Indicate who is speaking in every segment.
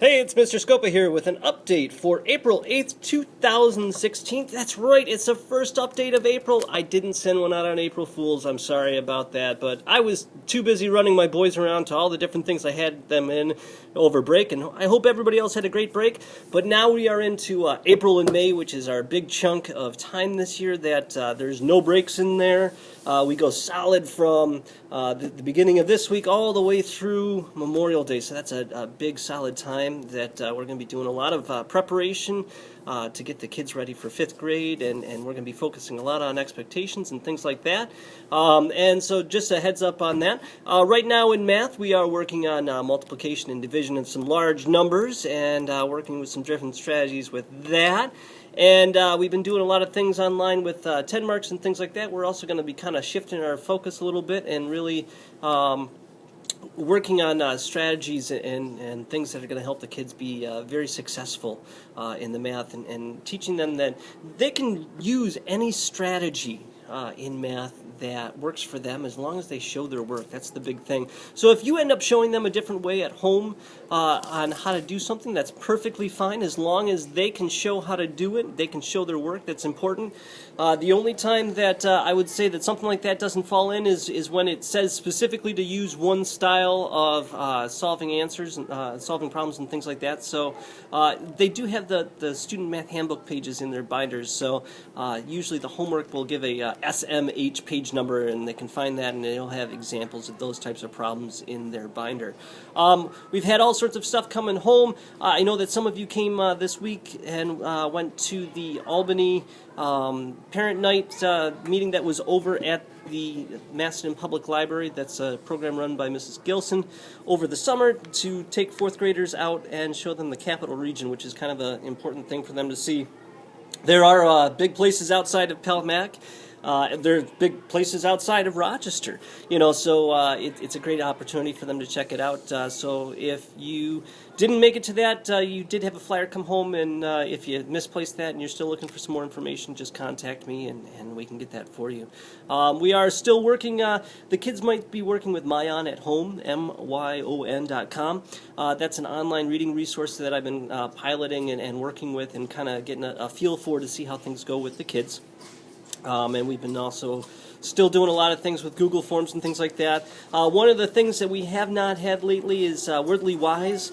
Speaker 1: Hey, it's Mr. Scoppa here with an update for April 8th, 2016. That's right, it's the first update of April. I didn't send one out on April Fools, I'm sorry about that, but I was too busy running my boys around to all the different things I had them in over break, and I hope everybody else had a great break. But now we are into April and May, which is our big chunk of time this year that there's no breaks in there. We go solid from the beginning of this week all the way through Memorial Day, so that's a big solid time that we're going to be doing a lot of preparation to get the kids ready for 5th grade, and we're going to be focusing a lot on expectations and things like that. And so just a heads up on that. Right now in math, we are working on multiplication and division of some large numbers, and working with some different strategies with that. And we've been doing a lot of things online with 10 marks and things like that. We're also going to be kind of shifting our focus a little bit and really working on strategies and things that are going to help the kids be very successful in the math, and teaching them that they can use any strategy in math that works for them as long as they show their work. That's the big thing. So if you end up showing them a different way at home on how to do something, that's perfectly fine as long as they can show how to do it, they can show their work. That's important. The only time that I would say that something like that doesn't fall in is when it says specifically to use one style of solving answers and solving problems and things like that. So they do have the student math handbook pages in their binders, so usually the homework will give a SMH page number, and they can find that, and they'll have examples of those types of problems in their binder. We've had all sorts of stuff coming home. I know that some of you came this week and went to the Albany Parent Night meeting that was over at the Macedon Public Library. That's a program run by Mrs. Gilson over the summer to take 4th graders out and show them the Capital Region, which is kind of an important thing for them to see. There are big places outside of Pelhamac. There's big places outside of Rochester, so it's a great opportunity for them to check it out. So if you didn't make it to that, you did have a flyer come home, and if you misplaced that and you're still looking for some more information, just contact me and we can get that for you. We are still working, the kids might be working with Myon at home, MYON.com. That's an online reading resource that I've been piloting and working with and kind of getting a feel for to see how things go with the kids. And we've been also still doing a lot of things with Google Forms and things like that. One of the things that we have not had lately is Wordly Wise.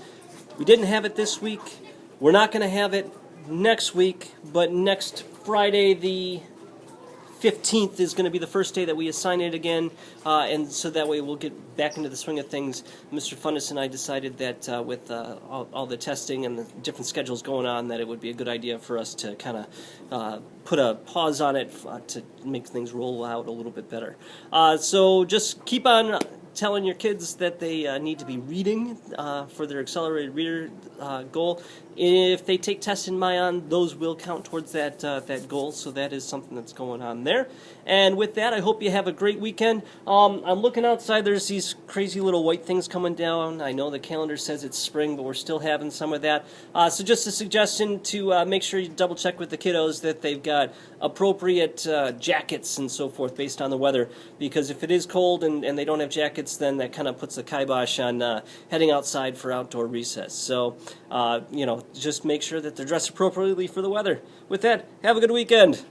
Speaker 1: We didn't have it this week. We're not going to have it next week, but next Friday the 15th is going to be the first day that we assign it again, and so that way we'll get back into the swing of things. Mr. Fundus and I decided that with all the testing and the different schedules going on, that it would be a good idea for us to kind of put a pause on it to make things roll out a little bit better. So just keep on telling your kids that they need to be reading for their accelerated reader goal. If they take tests in Myon, those will count towards that goal, so that is something that's going on there. And with that, I hope you have a great weekend. I'm looking outside, there's these crazy little white things coming down. I know the calendar says it's spring, but we're still having some of that. So just a suggestion to make sure you double check with the kiddos that they've got appropriate jackets and so forth based on the weather, because if it is cold and they don't have jackets, then that kind of puts the kibosh on heading outside for outdoor recess. So, just make sure that they're dressed appropriately for the weather. With that, have a good weekend.